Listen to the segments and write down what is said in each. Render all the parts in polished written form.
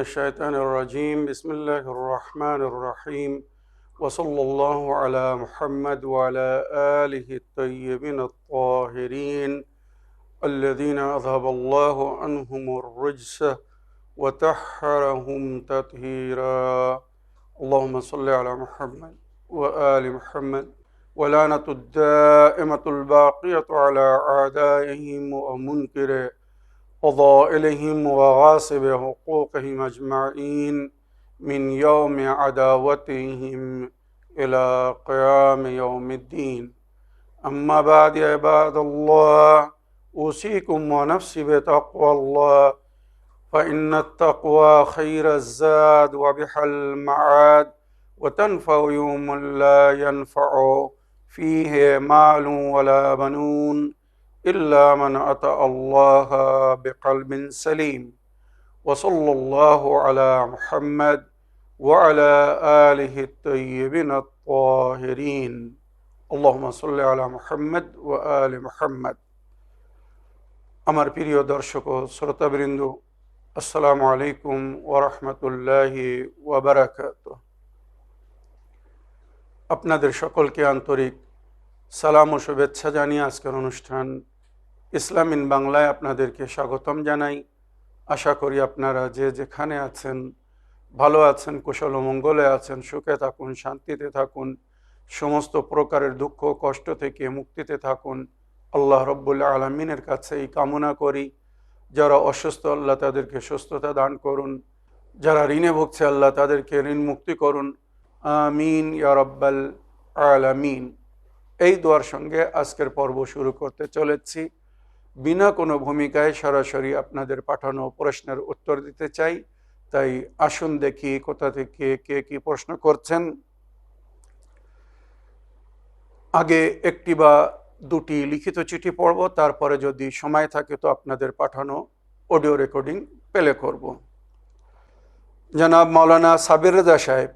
الشيطان الرجيم بسم الله الرحمن الرحيم وصلى الله على محمد وعلى آله الطيبين الطاهرين الذين أذهب الله عنهم الرجس وطهرهم تطهيرا اللهم صل على محمد وآل محمد ولعنة الدائمة الباقية على أعدائهم ومنكر فضائلهم وغاصب حقوقهم أجمعين من يوم عداوتهم إلى قيام يوم الدين أما بعد يا عباد الله أوصيكم ونفسي بتقوى الله فإن التقوى خير الزاد وبها المعاد وتنفع يوم لا ينفع فيه مال ولا بنون إلا من أتى الله بقلب سليم وصلى الله على محمد وعلى آله الطيبين الطاهرين اللهم صل على محمد وآل محمد আমার প্রিয় দর্শক ও শ্রোতাবৃন্দ আসসালামু আলাইকুম ওয়া রাহমাতুল্লাহি ওয়া বারাকাতুহু আপনাদের সকলকে আন্তরিক সালাম ও শুভেচ্ছা জানিয়ে আজকের অনুষ্ঠান ইসলাম ইন বাংলায় আপনাদেরকে স্বাগতম জানাই। আশা করি আপনারা যে যেখানে আছেন ভালো আছেন, কুশল ও মঙ্গলে আছেন, সুখে থাকুন, শান্তিতে থাকুন, সমস্ত প্রকারের দুঃখ কষ্ট থেকে মুক্তিতে থাকুন। আল্লাহ রব্বুল আলামিনের কাছে এই কামনা করি। যারা অসুস্থ আল্লাহ তাদেরকে সুস্থতা দান করুন, যারা ঋণে ভুগছে আল্লাহ তাদেরকে ঋণ মুক্তি করুন, আমিন ইয়া রাব্বাল আলামিন। এই দোয়ার সঙ্গে আজকের পর্ব শুরু করতে চলেছি। বিনা কোনো ভূমিকায় সরাসরি আপনাদের পাঠানো প্রশ্নের উত্তর দিতে চাই। তাই আসুন দেখি কোথা থেকে কে কি প্রশ্ন করছেন। আগে একটি বা দুটি লিখিত চিঠি পড়ব, তারপরে যদি সময় থাকে তো আপনাদের পাঠানো অডিও রেকর্ডিং প্লে করব। জনাব মাওলানা সাবির রেজা সাহেব,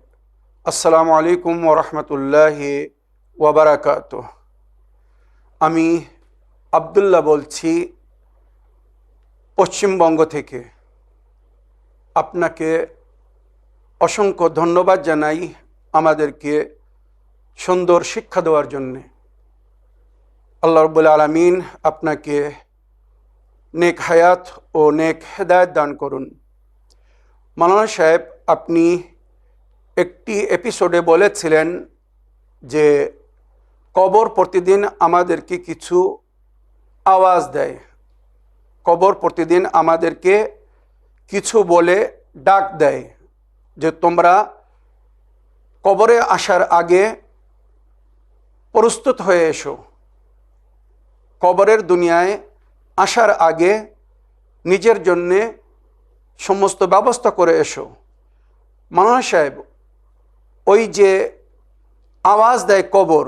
আসসালামু আলাইকুম ওয়া রাহমাতুল্লাহি ওয়া বারাকাতুহু। আমি আব্দুল্লাহ বলছি পশ্চিমবঙ্গ থেকে। আপনাকে অসংখ্য ধন্যবাদ জানাই আমাদেরকে সুন্দর শিক্ষা দেওয়ার জন্যে। আল্লাহ রাব্বুল আলামিন আপনাকে নেক হায়াত ও নেক হেদায়েত দান করুন। মাওলানা সাহেব, আপনি একটি এপিসোডে বলেছিলেন যে কবর প্রতিদিন আমাদেরকে কিছু আওয়াজ দেয়, কবর প্রতিদিন আমাদেরকে কিছু বলে ডাক দেয় যে তোমরা কবরে আসার আগে প্রস্তুত হয়ে এসো, কবরের দুনিয়ায় আসার আগে নিজের জন্যে সমস্ত ব্যবস্থা করে এসো। মাওলানা সাহেব, ওই যে আওয়াজ দেয় কবর,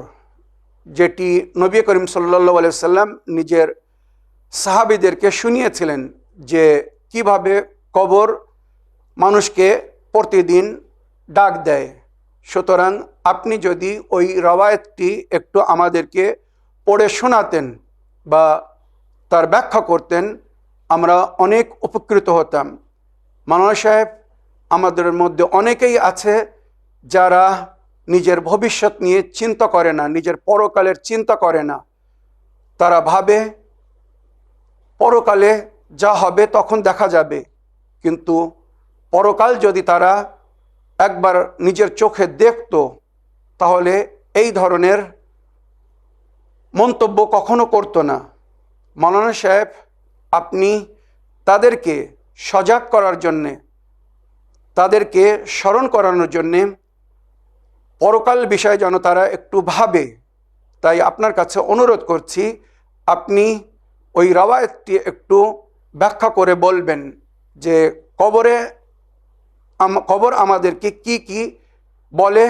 যেটি নবী করিম সাল্লাল্লাহু আলাইহি সাল্লাম নিজের সাহাবীদেরকে শুনিয়েছিলেন যে কিভাবে কবর মানুষকে প্রতিদিন ডাক দেয়। সুতরাং আপনি যদি ওই রওয়ায়াতটি একটু আমাদেরকে পড়ে শোনাতেন বা তার ব্যাখ্যা করতেন, আমরা অনেক উপকৃত হতাম। মাওলানা সাহেব, আমাদের মধ্যে অনেকেই আছে যারা নিজের ভবিষ্যৎ নিয়ে চিন্তা করে না, নিজের পরকালের চিন্তা করে না। তারা ভাবে পরকালে যা হবে তখন দেখা যাবে, কিন্তু পরকাল যদি তারা একবার নিজের চোখে দেখত তাহলে এই ধরনের মন্তব্য কখনো করতো না। মাওলানা সাহেব, আপনি তাদেরকে সজাগ করার জন্যে, তাদেরকে স্মরণ করানোর জন্যে পরকাল বিষয়ে যেন তারা একটু ভাবে, তাই আপনার কাছে অনুরোধ করছি আপনি ওই রওয়ায়াতটি একটু ব্যাখ্যা করে বলবেন যে কবর আমাদেরকে কি কি বলে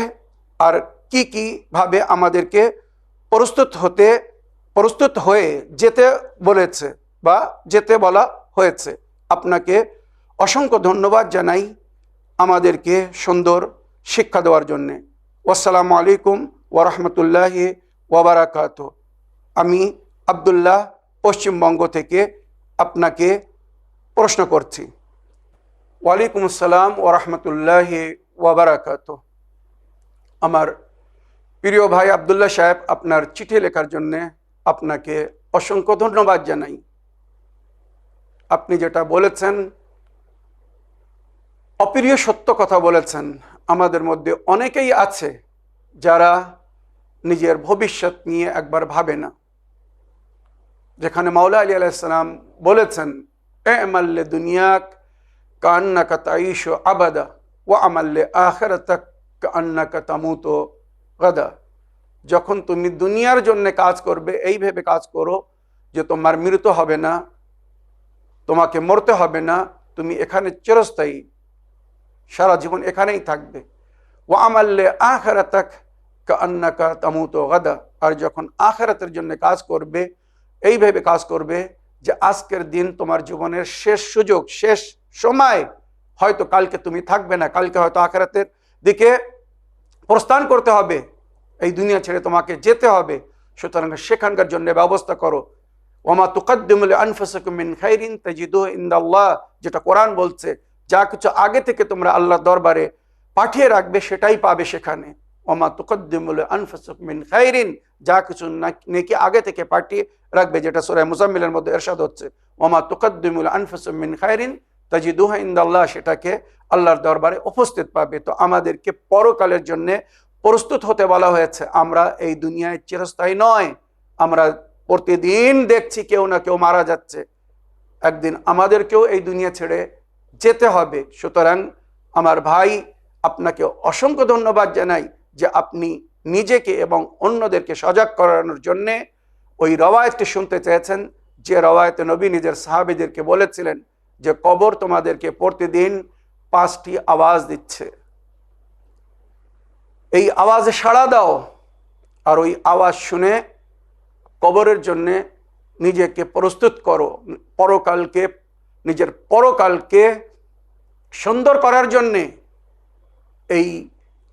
আর কি কি ভাবে আমাদেরকে প্রস্তুত হয়ে যেতে বলেছে বা যেতে বলা হয়েছে। আপনাকে অসংখ্য ধন্যবাদ জানাই আমাদেরকে সুন্দর শিক্ষা দেওয়ার জন্যে। আসসালামু আলাইকুম ওয়া রাহমাতুল্লাহি ওয়া বারাকাতুহু। আমি আব্দুল্লাহ পশ্চিমবঙ্গ থেকে আপনাকে প্রশ্ন করছি। ওয়ালাইকুম আসসালাম ওয়া রাহমাতুল্লাহি ওয়া বারাকাতুহু। আমার প্রিয় ভাই আব্দুল্লাহ সাহেব, আপনার চিঠি লেখার জন্যে আপনাকে অসংখ্য ধন্যবাদ জানাই। আপনি যেটা বলেছেন অপ্রিয় সত্য কথা বলেছেন। আমাদের মধ্যে অনেকেই আছে যারা নিজের ভবিষ্যৎ নিয়ে একবার ভাবে না। যেখানে মাওলা আলী আলাইহিস সালাম বলেছেন, এ'মাল দুনিয়াক কান্নাকা তাঈশু আবাদা ওয়া আমাল আখিরাতাক কান্নাকা তামুতু গাদা। যখন তুমি দুনিয়ার জন্য কাজ করবে এই ভেবে কাজ করো যে তোমার মৃত্যু হবে না, তোমাকে মরতে হবে না, তুমি এখানে চিরস্থায়ী, সারা জীবন এখানেই থাকবে। ওয়া আমাল আখিরাতাক কান্নাকা তামুতু গাদা। আর যখন আখিরাতের জন্য কাজ করবে এই ভেবে কাজ করবে যে আজকের দিন তোমার জীবনের শেষ সুযোগ, শেষ সময়, হয়তো কালকে তুমি থাকবে না, কালকে হয়তো আখিরাতের দিকে প্রস্থান করতে হবে, এই দুনিয়া ছেড়ে তোমাকে যেতে হবে। সুতরাং সেখানকার জন্য ব্যবস্থা করো। ওয়ামা তুকাদ্দিমু লিআনফুসিকুম মিন খাইরিন তাজিদুহু ইনদাল্লাহ, যেটা কোরআন বলছে, যা কিছু আগে থেকে তোমরা আল্লাহর দরবারে পাঠিয়ে রাখবে সেটাই পাবে সেখানে। ওয়ামা তুকাদ্দিমু লিআনফুসিকুম মিন খাইরিন, যা কিছু নেকি আগে থেকে পাঠিয়ে রাখবে, যেটা সূরা মুজাম্মিলের মধ্যে ইরশাদ হচ্ছে, ওয়ামা তুকাদ্দিমু লিআনফুসিকুম মিন খাইরিন তাজিদুহু ইনদাল্লাহ, সেটাকে আল্লাহর দরবারে উপস্থিত পাবে। তো আমাদেরকে পরকালের জন্য প্রস্তুত হতে বলা হয়েছে। আমরা এই দুনিয়ায় চিরস্থায়ী নয়। আমরা প্রতিদিন দেখছি কেউ না কেউ মারা যাচ্ছে, একদিন আমাদেরকেও এই দুনিয়া ছেড়ে যেতে হবে। সুতরাং আমার ভাই, আপনাকে অসংখ্য ধন্যবাদ জানাই যে আপনি নিজেকে এবং অন্যদেরকে সজাগ করানোর জন্যে ওই রওয়ায়াতটি শুনতে চেয়েছেন, যে রওয়ায়াতে নবী নিজের সাহাবীদেরকে বলেছিলেন যে কবর তোমাদেরকে প্রতিদিন 5টি আওয়াজ দিচ্ছে, এই আওয়াজে সাড়া দাও। আর ওই আওয়াজ শুনে কবরের জন্যে নিজেকে প্রস্তুত করো, পরকালকে, নিজের পরকালকে সুন্দর করার জন্যে এই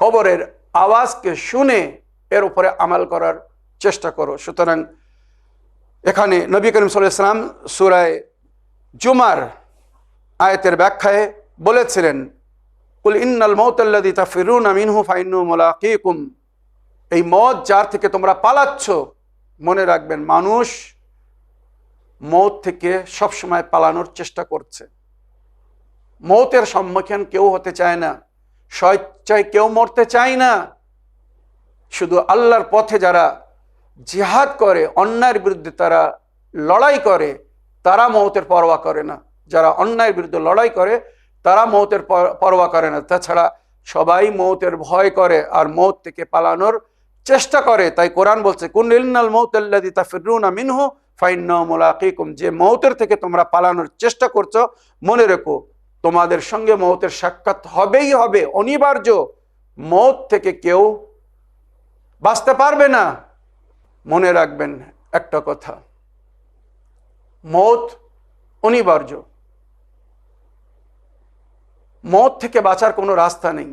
কবরের আওয়াজকে শুনে এর উপরে আমাল করার চেষ্টা করো। সুতরাং এখানে নবী করিম সাল্লাল্লাহু আলাইহি ওয়াসাল্লাম সূরা জুমার আয়াতের ব্যাখ্যায় বলেছিলেন, কুল ইন্নাল মাউতাল্লাযী তাফিরুনা মিনহু ফাইন্নাহু মুলাকীকুম। এই মওত যার থেকে তোমরা পালাচ্ছ, মনে রাখবেন মানুষ মওত থেকে সবসময় পালানোর চেষ্টা করছে। মওতের সম্মুখীন কেউ হতে চায় না, স্বেচ্ছায় কেউ মরতে চায় না। শুধু আল্লাহর পথে যারা জিহাদ করে, অন্যায়ের বিরুদ্ধে তারা লড়াই করে, তারা মওতের পরোয়া করে না। যারা অন্যায়ের বিরুদ্ধে লড়াই করে তারা মওতের পরোয়া করে না। তাছাড়া সবাই মওতের ভয় করে আর মওত থেকে পালানোর চেষ্টা করে। তাই কোরআন বলছে, কুল ইন্নাল মাউতাল্লাযী তাফিরুনা মিনহু ফাইন্নাহু মুলাকীকুম। যে মওতের থেকে তোমরা পালানোর চেষ্টা করছো, মনে রেখো তোমাদের সঙ্গে মওতের সাক্ষাৎ হবেই হবে, অনিবার্য। মওত থেকে কেউ বাঁচতে পারবে না। মনে রাখবেন একটা কথা, মওত অনিবার্য। মওত থেকে বাঁচার কোনো রাস্তা নেই।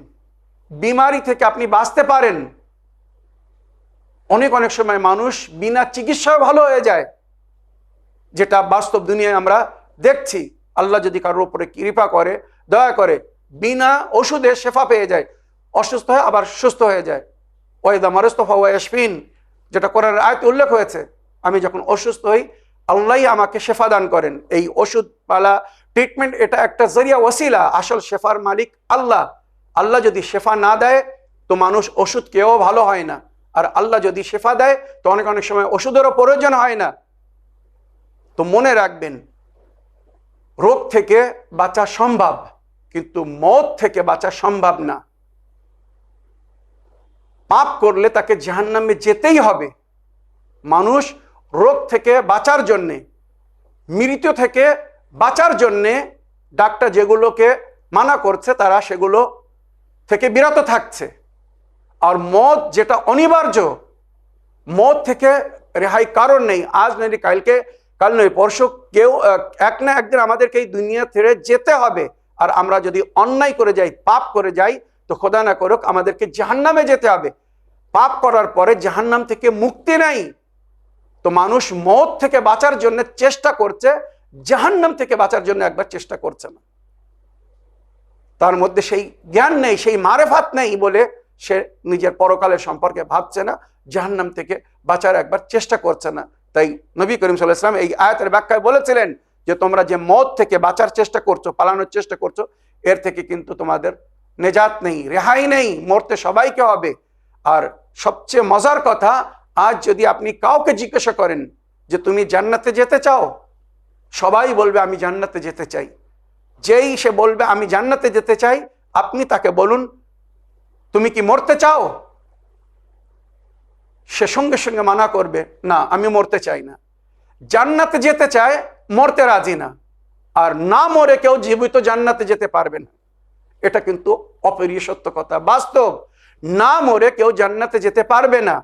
বিমারি থেকে আপনি বাঁচতে পারেন। অনেক সময় মানুষ বিনা চিকিৎসায় ভালো হয়ে যায়, যেটা বাস্তব দুনিয়ায় আমরা দেখছি। আল্লাহ যদি কারোর উপরে কৃপা করে, দয়া করে, বিনা ওষুধে শেফা পেয়ে যায়, অসুস্থ হয় আবার সুস্থ হয়ে যায়। ওয়াইদা মারাজতু ফাহুয়া ইয়াশফিন, যেটা কোরআনের আয়াতে উল্লেখ হয়েছে, আমি যখন অসুস্থ হই আল্লাহই আমাকে শেফা দান করেন। এই ওষুধ পালা, ট্রিটমেন্ট, এটা একটা জরিয়া, ওসিলা। আসল শেফার মালিক আল্লাহ। আল্লাহ যদি শেফা না দেয় তো মানুষ ওষুধ কেউ ভালো হয় না। আর আল্লাহ যদি শেফা দেয় তো অনেক সময় ওষুধেরও প্রয়োজন হয় না। তো মনে রাখবেন, রোগ থেকে বাঁচা সম্ভব, কিন্তু মওত থেকে বাঁচা সম্ভব না। পাপ করলে তাকে জাহান্নামে যেতেই হবে। মানুষ রোগ থেকে বাঁচার জন্যে, মৃত্যু থেকে বাঁচার জন্যে ডাক্তার যেগুলোকে মানা করছে তারা সেগুলো থেকে বিরত থাকছে। আর মওত যেটা অনিবার্য, মওত থেকে রেহাই কারণ নেই। আজ নয় কালকে, কাল নয় পরশু, কেউ এক না একদিন আমাদেরকে এই দুনিয়া ছেড়ে যেতে হবে। আর আমরা যদি অন্যায় করে যাই, পাপ করে যাই, তো খোদা না করুক আমাদেরকে জাহান্নামে যেতে হবে। পাপ করার পরে জাহান্নাম থেকে মুক্তি নাই। তো মানুষ মওত থেকে বাঁচার জন্য চেষ্টা করছে, জাহান্নাম থেকে বাঁচার জন্য একবার চেষ্টা করছে না। তার মধ্যে সেই জ্ঞান নেই, সেই মারেফাত নেই বলে সে নিজের পরকালের সম্পর্কে ভাবছে না, জাহান্নাম থেকে বাঁচার একবার চেষ্টা করছে না। তাই নবী করিম সাল্লাল্লাহু আলাইহি ওয়াসাল্লাম এই আয়াতের ব্যাখ্যায় বলেছিলেন যে তোমরা যে মওত থেকে বাঁচার চেষ্টা করছো, পালানোর চেষ্টা করছো, এর থেকে কিন্তু তোমাদের নেজাত নেই, রেহাই নেই, মরতে সবাইকে হবে। আর সবচেয়ে মজার কথা, আজ যদি আপনি কাউকে জিজ্ঞাসা করেন যে তুমি জান্নাতে যেতে চাও, সবাই বলবে আমি জান্নাতে যেতে চাই। যেই সে বলবে আমি জান্নাতে যেতে চাই, আপনি তাকে বলুন তুমি কি মরতে চাও, সে সঙ্গে সঙ্গে মানা করবে না আমি মরতে চাই না। জান্নাতে যেতে চায়, মরতে রাজি না। আর না মরে কেউ জীবিত জান্নাতে যেতে পারবে না, এটা কিন্তু অপরিহার্য সত্য কথা, বাস্তব। না মরে কেউ জান্নাতে যেতে পারবে না,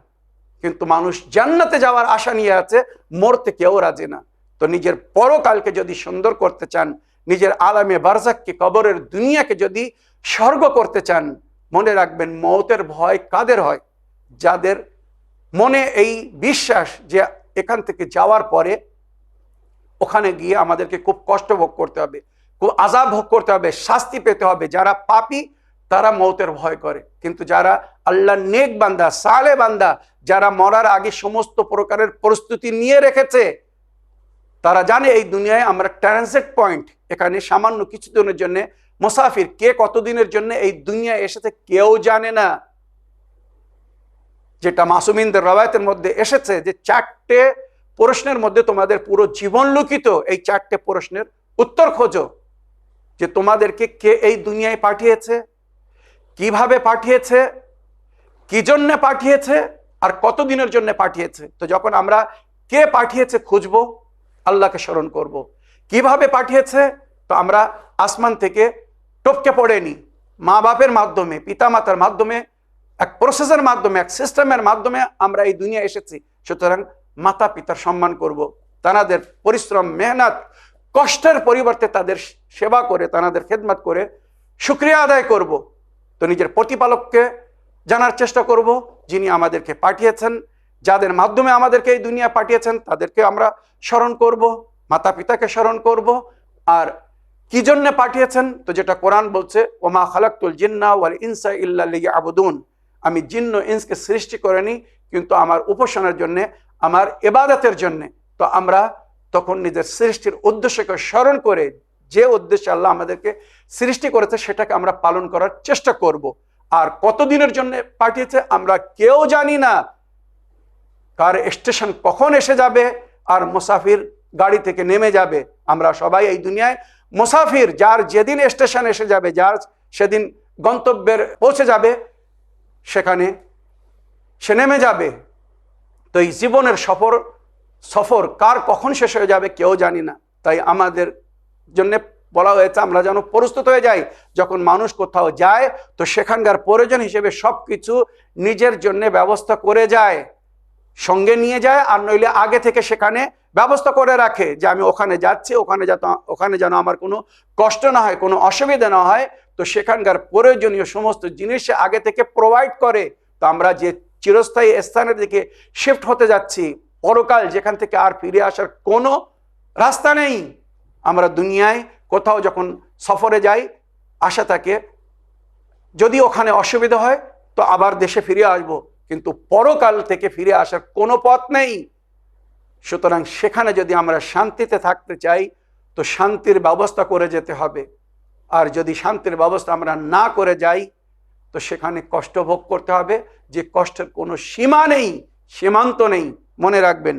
কিন্তু মানুষ জান্নাতে যাওয়ার আশা নিয়ে আছে, মরতে কেউ রাজি না। তো নিজের পরকালকে যদি সুন্দর করতে চান, নিজের আলামে বারজাখকে, কবরের দুনিয়াকে যদি স্বর্গ করতে চান, মনে রাখবেন মওতের ভয় কাদের হয়? যাদের মনে এই বিশ্বাস যে এখান থেকে যাওয়ার পরে ওখানে গিয়ে আমাদেরকে খুব কষ্ট ভোগ করতে হবে, খুব আযাব ভোগ করতে হবে, শাস্তি পেতে হবে। যারা পাপী তারা মওতের ভয় করে, কিন্তু যারা আল্লাহর নেক বান্দা, সালে বান্দা, যারা মরার আগে সমস্ত প্রকারের প্রস্তুতি নিয়ে রেখেছে, তারা জানে এই দুনিয়ায় আমরা ট্রানজিট পয়েন্ট, এখানে সামান্য কিছুদিনের জন্য মুসাফির। কে কতদিনের জন্য এই দুনিয়ায় এসেছে কেউ জানে না। যেটা মাসুমিনদের রওয়ায়াতের মধ্যে এসেছে যে 4টে প্রশ্নের মধ্যে তোমাদের পুরো জীবন লুকিত, এই 4টে প্রশ্নের উত্তর খোঁজো। যে তোমাদেরকে কে এই দুনিয়ায় পাঠিয়েছে, কিভাবে পাঠিয়েছে, কি জন্য পাঠিয়েছে, আর কতদিনের জন্য পাঠিয়েছে। তো যখন আমরা কে পাঠিয়েছে খুঁজবো, আল্লাহকে স্মরণ করব। কিভাবে পাঠিয়েছে, তো আমরা আসমান থেকে টপকে পড়েনি, মা বাপের মাধ্যমে, পিতা মাতার মাধ্যমে, এক প্রসেসের মাধ্যমে, এক সিস্টেমের মাধ্যমে আমরা এই দুনিয়া এসেছি। সুতরাং মাতা পিতার সম্মান করব, তাদের পরিশ্রম, মেহনত, কষ্টের পরিবর্তে তাদের সেবা করে, তাদের খেদমত করে শুকরিয়া আদায় করব। তো নিজের প্রতিপালককে জানার চেষ্টা করব, যিনি আমাদেরকে পাঠিয়েছেন, যাদের মাধ্যমে আমাদেরকে এই দুনিয়া পাঠিয়েছেন তাদেরকে আমরা স্মরণ করব, মাতা পিতাকে স্মরণ করব। আর কি জন্য পাঠিয়েছেন, তো যেটা কোরআন বলছে, ওমা খালাকতুল জিন্না ওয়াল ইনসা ইল্লা লিয়াবুদুন, আমি জিন্ন ইনসকে সৃষ্টি করিনি কিন্তু আমার উপাসনার জন্য, আমার ইবাদতের জন্য। তো আমরা তখন নিজের সৃষ্টির উদ্দেশ্যকে স্মরণ করে, যে উদ্দেশ্যে আল্লাহ আমাদেরকে সৃষ্টি করেছে সেটাকে আমরা পালন করার চেষ্টা করব। আর কতদিনের জন্য পাঠিয়েছে আমরা কেউ জানি না, কার স্টেশন কখন এসে যাবে আর মুসাফির গাড়ি থেকে নেমে যাবে। আমরা সবাই এই দুনিয়ায় মুসাফির, যার যেদিন স্টেশন এসে যাবে, যার সেদিন গন্তব্যের পৌঁছে যাবে, সেখানে সে নেমে যাবে। তো এই জীবনের সফর কার কখন শেষ হয়ে যাবে কেউ জানি না। তাই আমাদের জন্য বলা হয়েছে আমরা যেন প্রস্তুত হয়ে যাই, যখন মানুষ কোথাও যায় তো সেখানকার প্রয়োজন হিসেবে সবকিছু নিজের জন্য ব্যবস্থা করে যায়, সঙ্গে নিয়ে যায়। আর নইলে আগে থেকে সেখানে ব্যবস্থা করে রাখে যে আমি ওখানে যাচ্ছি, ওখানে যেন আমার কোনো কষ্ট না হয়, কোনো অসুবিধা না হয়। তো সেখানকার প্রয়োজনীয় সমস্ত জিনিস আগে থেকে প্রোভাইড করে। তো আমরা যে চিরস্থায়ী স্থানের দিকে শিফট হতে যাচ্ছি, পরকাল যেখান থেকে আর ফিরে আসার কোনো রাস্তা নেই। আমরা দুনিয়ায় কোথাও যখন সফরে যাই, আশা থাকে যদি ওখানে অসুবিধা হয় তো আবার দেশে ফিরে আসব, কিন্তু পরকাল থেকে ফিরে আসার কোনো পথ নেই। সুতরাং সেখানে যদি আমরা শান্তিতে থাকতে চাই তো শান্তির ব্যবস্থা করে যেতে হবে। আর যদি শান্তির ব্যবস্থা আমরা না করে যাই তো সেখানে কষ্ট ভোগ করতে হবে, যে কষ্টের কোনো সীমা নেই, সীমান্ত নেই। মনে রাখবেন,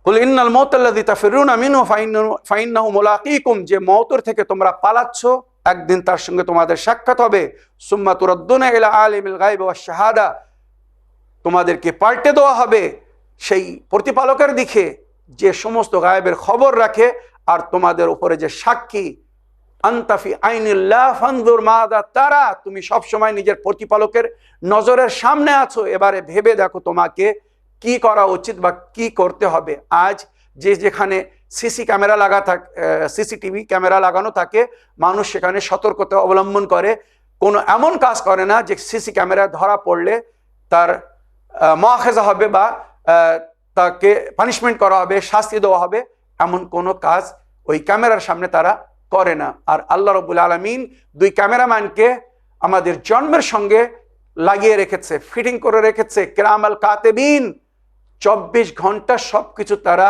কুল ইন্নাল মাউতাল্লাযী তাফিরুনা মিনহু ফাইন্নাহু মুলাকীকুম, যে মওতের থেকে তোমরা পালাচ্ছ একদিন তার সঙ্গে তোমাদের সাক্ষাৎ হবে। সুম্মা তুরাদ্দুনা ইলা আলিমিল গায়বি ওয়াশ শাহাদা, তোমাদেরকে পাল্টে দেওয়া হবে সেই প্রতিপালকের দিকে যে সমস্ত গায়েবের খবর রাখে আর তোমাদের উপরে যে সাক্ষী। আনতাফি আইনিল্লাহ ফানজুর মাযা তারা, তুমি সবসময় নিজের প্রতিপালকের নজরের সামনে আছো, এবারে ভেবে দেখো তোমাকে কি করা উচিত বা কি করতে হবে। আজ যেখানে সিসিটিভি ক্যামেরা লাগানো থাকে, মানুষ সেখানে সতর্কতা অবলম্বন করে, কোনো এমন কাজ করে না যে সিসি ক্যামেরা ধরা পড়লে তার মুআখাযা হবে বা তাকে পানিশমেন্ট করা হবে, শাস্তি দেওয়া হবে। এমন কোনো কাজ ওই ক্যামেরার সামনে তারা করে না। আর আল্লাহ রাব্বুল আলামিন দুই ক্যামেরাম্যানকে আমাদের জন্মের সঙ্গে লাগিয়ে রেখেছে, ফিটিং করে রেখেছে, কিরামাল কাতিবিন। 24 ঘন্টা সবকিছু তারা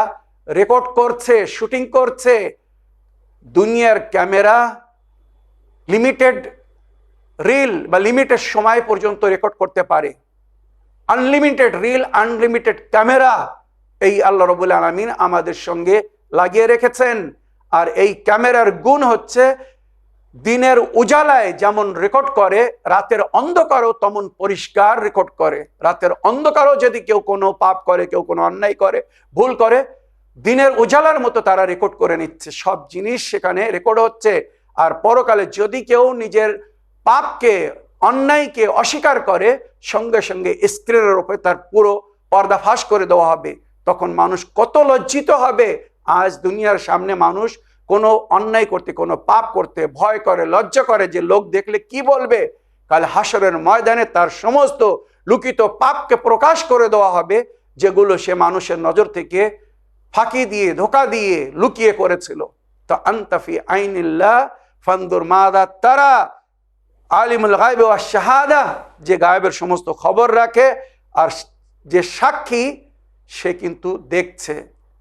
রেকর্ড করছে, শুটিং করছে। দুনিয়ার ক্যামেরা লিমিটেড রিল বা লিমিটেড সময় পর্যন্ত রেকর্ড করতে পারে। আনলিমিটেড রিল, আনলিমিটেড ক্যামেরা এই আল্লাহ রাব্বুল আলামিন আমাদের সঙ্গে লাগিয়ে রেখেছেন। আর এই ক্যামেরার গুণ হচ্ছে দিনের উজালায় যেমন রেকর্ড করে, রাতের অন্ধকারও তেমন পরিষ্কার রেকর্ড করে। রাতের অন্ধকারও যদি কেউ কোনো পাপ করে, কেউ কোনো অন্যায় করে, ভুল করে, দিনের উজালার মতো তারা রেকর্ড করে নিচ্ছে। সব জিনিস সেখানে রেকর্ড হচ্ছে। আর পরকালে যদি কেউ নিজের পাপকে, অন্যায়কে অস্বীকার করে, সঙ্গে সঙ্গে স্ক্রিনের উপরে তার পুরো পর্দা ফাঁস করে দেওয়া হবে। তখন মানুষ কত লজ্জিত হবে। আজ দুনিয়ার সামনে মানুষ কোনো অন্যায় করতে, কোনো পাপ করতে ভয় করে, লজ্জা করে যে লোক দেখলে কি বলবে। কাল হাসরের ময়দানে তার সমস্ত লুকিত পাপকে প্রকাশ করে দেওয়া হবে, যেগুলো সে মানুষের নজর থেকে ফাঁকি দিয়ে, ধোকা দিয়ে লুকিয়ে করেছিল। তো আনতাফি আইনিল্লাহ ফানদুর মাদা তারা, আলিমুল গায়ব ওয়াশ শাহাদা, যে গায়েবের সমস্ত খবর রাখে আর যে সাক্ষী, সে কিন্তু দেখছে।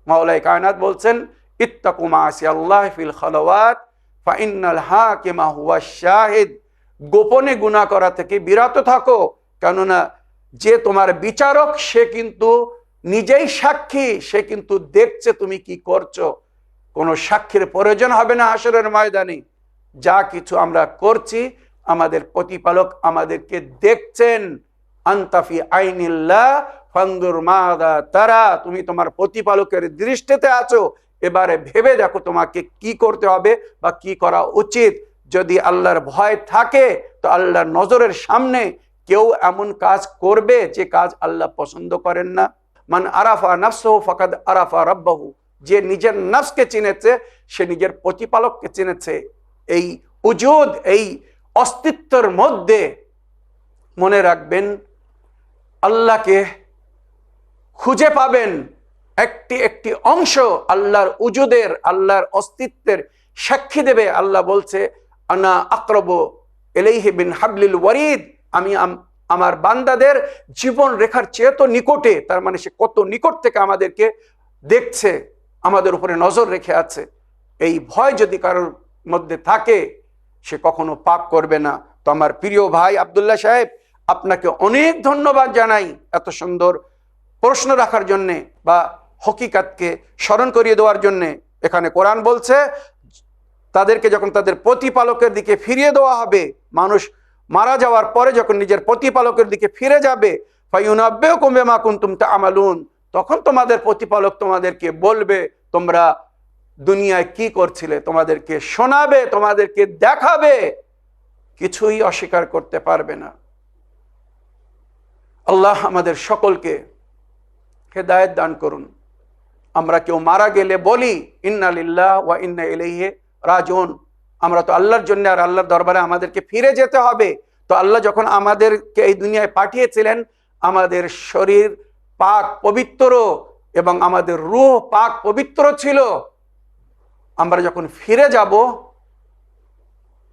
মাওলাই কায়নাত বলছেন, ইত্তাকু মাসিয়াল্লাহ ফিল খালাওয়াত ফাইন্নাল হাকিমা হুয়াশ শাহিদ। গোপনে গুনাহ করা থেকে বিরত থাকো, কেননা যে তোমার বিচারক সে কিন্তু নিজেই সাক্ষী, সে কিন্তু দেখছে তুমি কি করছো। কোনো সাক্ষীর প্রয়োজন হবে না হাসরের ময়দানে। যা কিছু আমরা করছি আমাদের প্রতিপালক আমাদেরকে দেখছেন। আনতাফি আইনিল্লাহ ফানদুর মাদা তারা, তুমি তোমার প্রতিপালকের দৃষ্টিতে আছো। এবারে ভেবে দেখো তোমাকে কি করতে হবে বা কি করা উচিত। যদি আল্লাহর ভয় থাকে তো আল্লাহর নজরের সামনে কেউ এমন কাজ করবে যে কাজ আল্লাহ পছন্দ করেন না। মান আরাফা নাফসাহু ফাকাদ আরাফা রাব্বাহু, যে নিজের নফসকে চিনেছে সে নিজের প্রতিপালককে চিনেছে। এই উজুদ, এই অস্তিত্বের মধ্যে মনে রাখবেন আল্লাহকে খুঁজে পাবেন। একটি একটি অংশ আল্লাহর উজুদের, আল্লাহর অস্তিত্বের সাক্ষী দেবে। আল্লাহ বলছে, আনা আকরাবু ইলাইহি বিন হাবলিল ওয়ারিদ, আমি আমার বান্দাদের জীবন রেখার চেয়ে তো নিকটে। তার মানে সে কত নিকট থেকে আমাদেরকে দেখছে, আমাদের উপরে নজর রেখে আছে। এই ভয় যদি কারোর মধ্যে থাকে সে কখনো পাপ করবে না। তো আমার প্রিয় ভাই আব্দুল্লাহ সাহেব, আপনাকে অনেক ধন্যবাদ জানাই এত সুন্দর প্রশ্ন রাখার জন্যে বা হকিকাতকে স্মরণ করিয়ে দেওয়ার জন্যে। এখানে কোরআন বলছে তাদেরকে যখন তাদের প্রতিপালকের দিকে ফিরিয়ে দেওয়া হবে, মানুষ মারা যাওয়ার পরে যখন নিজের প্রতিপালকের দিকে ফিরে যাবে, ফায়ুনাব্বিউকুম বিমা কুনতুম তা'মালুন, তখন তোমাদের প্রতিপালক তোমাদেরকে বলবে তোমরা দুনিয়ায় কি করছিলে, তোমাদেরকে শোনাবে, তোমাদেরকে দেখাবে, কিছুই অস্বীকার করতে পারবে না। আল্লাহ আমাদের সকলকে হেদায়েত দান করুন। আমরা কেউ মারা গেলে বলি ইন্না লিল্লাহি ওয়া ইন্না ইলাইহি রাজিউন। আমরা তো আল্লাহর জন্য আর আল্লাহর দরবারে আমাদেরকে ফিরে যেতে হবে। তো আল্লাহ যখন আমাদেরকে এই দুনিয়ায় পাঠিয়েছিলেন, আমাদের শরীর পাক পবিত্র এবং আমাদের রূহ পাক পবিত্র ছিল। আমরা যখন ফিরে যাব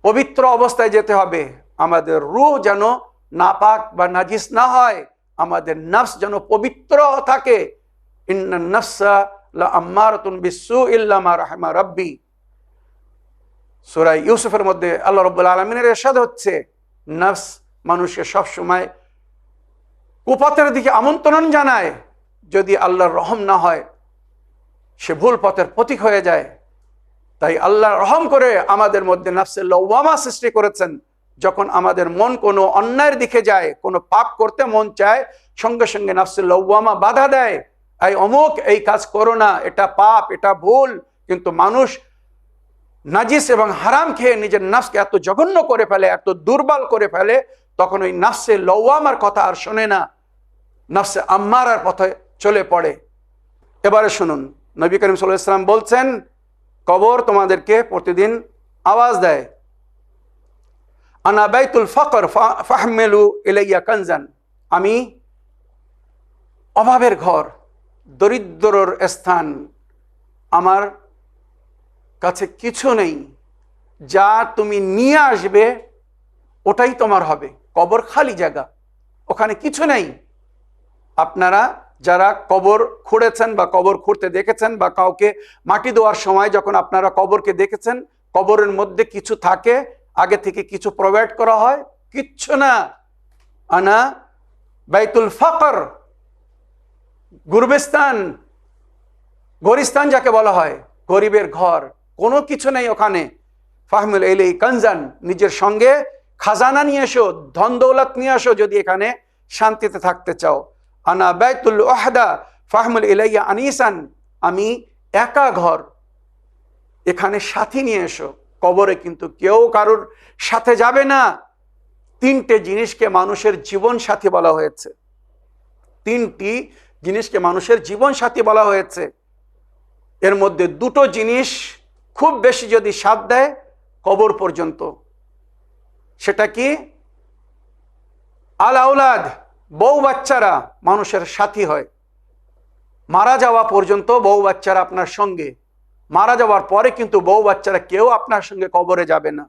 পবিত্র অবস্থায় যেতে হবে। আমাদের রূহ যেন নাপাক বা নাজিস না হয়, আমাদের নফস যেন পবিত্র থাকে। ইন্নান নাফসা লাআম্মারাতুন বিসসুই ইল্লা মা রাহিমা রাব্বি। সূরা ইউসুফের মধ্যে আল্লাহ রাব্বুল আলামিনের ইরশাদ হচ্ছে, নফস মানুষকে সব সময় কুপথের দিকে আমন্ত্রণ জানায়। যদি আল্লাহর রহম না হয় সে ভুল পথের পথিক হয়ে যায়। তাই আল্লাহ রহম করে আমাদের মধ্যে নফসে লওয়ামা সৃষ্টি করেছেন। যখন আমাদের মন কোনো অন্যায়ের দিকে যায়, কোনো পাপ করতে মন চায়, সঙ্গে সঙ্গে নফসে লওয়ামা বাধা দেয়, এই অমুক এই কাজ করো না, এটা পাপ, এটা ভুল। কিন্তু মানুষ নাজিস এবং হারাম খেয়ে নিজের নফসকে এত জঘন্য করে ফেলে, এত দুর্বল করে ফেলে, তখন ওই নফসে লওয়ামার কথা আর শোনে না, নফসে আম্মারার পথে চলে পড়ে। এবারে শুনুন, নবী করিম সাল্লাল্লাহু আলাইহি ওয়াসাল্লাম বলছেন, কবর তোমাদেরকে প্রতিদিন আওয়াজ দেয়, আনা বাইতুল ফকর ফাহমিলু ইলাইয়া কানজান, আমি অভাবের ঘর, দরিদ্রর স্থান, আমার কাছে কিছু নেই, যা তুমি নিয়ে আসবে ওটাই তোমার হবে। কবর খালি জায়গা, ওখানে কিছু নেই। আপনারা যারা কবর খুঁড়েছেন বা কবর খুঁড়তে দেখেছেন বা কাউকে মাটি দেওয়ার সময় যখন আপনারা কবরকে দেখেছেন, কবরের মধ্যে কিছু থাকে, আগে থেকে কিছু প্রোভাইড করা হয়? কিচ্ছু না। আনা বাইতুল ফাকর, গুরবিস্তান, গরিস্তান যাকে বলা হয়, গরিবের ঘর, কোনো কিছু নেই ওখানে। ফাহমুল ইলাই কানজান, নিজের সঙ্গে খাজানা নিয়ে এসো, ধন দৌলত নিয়ে আসো যদি এখানে শান্তিতে থাকতে চাও। আনা বাইতুল ওয়াহদা ফাহমুল ইলাইয়া আনিসান, আমি একা ঘর, এখানে সাথী নিয়ে এসো। কবরে কিন্তু কেউ কারোর সাথে যাবে না। তিনটে জিনিসকে মানুষের জীবন সাথী বলা হয়েছে, তিনটি জিনিসকে মানুষের জীবন সাথী বলা হয়েছে। এর মধ্যে দুটো জিনিস খুব বেশি যদি সাথ দেয় কবর পর্যন্ত, সেটা কি? আল আউলাদ, বউ বাচ্চারা মানুষের সাথী হয়। মারা যাওয়া পর্যন্ত বউ বাচ্চারা আপনার সঙ্গে, মারা যাওয়ার পরে কিন্তু বউ বাচ্চারা কেউ আপনার সঙ্গে কবরে যাবে না।